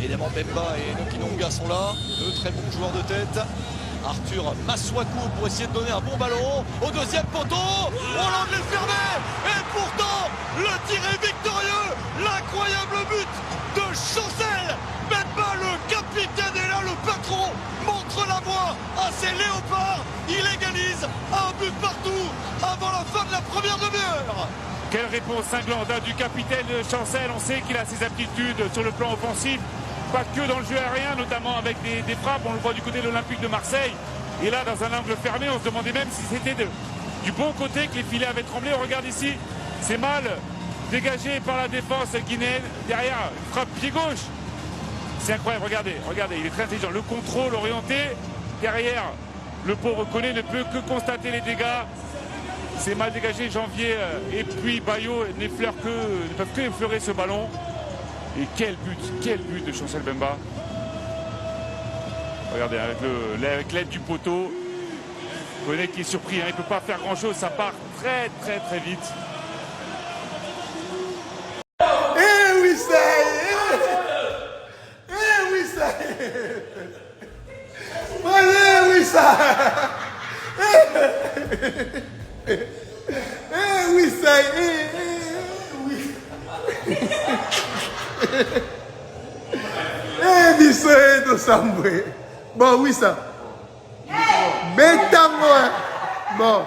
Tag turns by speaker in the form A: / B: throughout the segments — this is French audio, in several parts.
A: Évidemment, Bemba et Nokinonga sont là, deux très bons joueurs de tête. Arthur Masuaku pour essayer de donner un bon ballon au deuxième poteau. Oh, l'angle est fermé et pourtant le tir est victorieux. L'incroyable but de Chancel. Bemba, le capitaine est là, le patron, montre la voie à ses léopards. Il égalise un but partout avant la fin de la première demi-heure.
B: Quelle réponse cinglante du capitaine Chancel. On sait qu'il a ses aptitudes sur le plan offensif, pas que dans le jeu aérien, notamment avec des frappes. On le voit du côté de l'Olympique de Marseille. Et là, dans un angle fermé, on se demandait même si c'était du bon côté que les filets avaient tremblé. On regarde ici, c'est mal dégagé par la défense guinéenne. Derrière, frappe pied gauche. C'est incroyable, regardez, il est très intelligent. Le contrôle orienté, derrière, le pauvre Koné ne peut que constater les dégâts. C'est mal dégagé, Janvier et puis Bayo ne peuvent que effleurer ce ballon. Et quel but de Chancel Bemba. Regardez, avec l'aide du poteau, Koné qui est surpris, hein, il ne peut pas faire grand chose, ça part très vite.
C: Eh oui ça oui ça oui ça oui ça biso tosambwe bon oui ça beta moi bon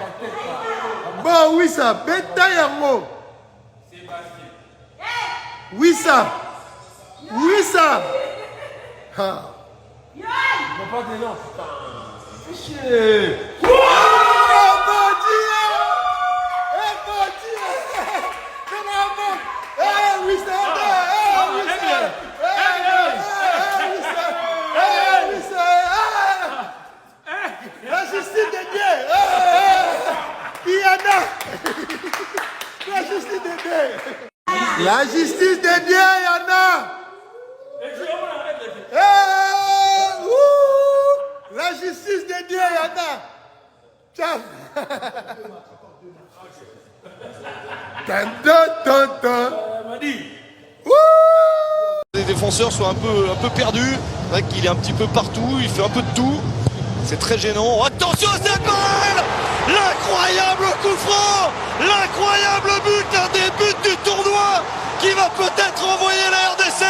C: oui ça beta yango oui ça ha papa de non fichier La justice de Dieu. La justice de Dieu, il y en a. La justice de Dieu, il y en a. Tiens.
A: Les défenseurs sont un peu perdus. C'est vrai qu'il est un petit peu partout, il fait un peu de tout. C'est très gênant. Attention à cette balle! L'incroyable coup franc! L'incroyable but, un des buts du tournoi qui va peut-être envoyer la RDC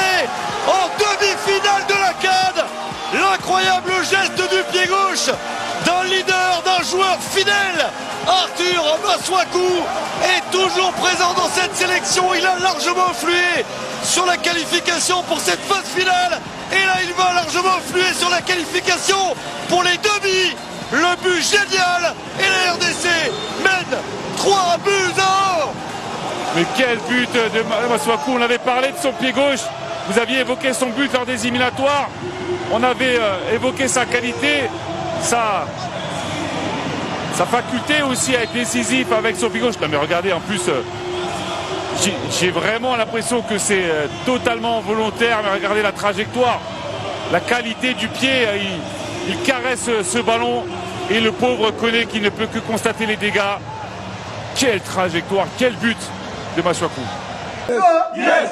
A: en demi-finale de la CAN. L'incroyable geste du pied gauche d'un leader, d'un joueur fidèle. Arthur Masuaku est toujours présent dans cette sélection. Il a largement influé sur la qualification pour cette phase finale. Et là, il va largement influer sur la qualification pour les demi. Le but génial. Et la RDC mène 3 buts à 1.
B: Mais quel but de Masuaku. On avait parlé de son pied gauche. Vous aviez évoqué son but lors des éliminatoires. On avait évoqué sa qualité, sa faculté aussi à être décisif avec son pied gauche. Non mais regardez, en plus, j'ai vraiment l'impression que c'est totalement volontaire. Mais regardez la trajectoire, la qualité du pied. Il caresse ce ballon et le pauvre Koné qui ne peut que constater les dégâts. Quelle trajectoire, quel but de Masuaku.
C: Yes!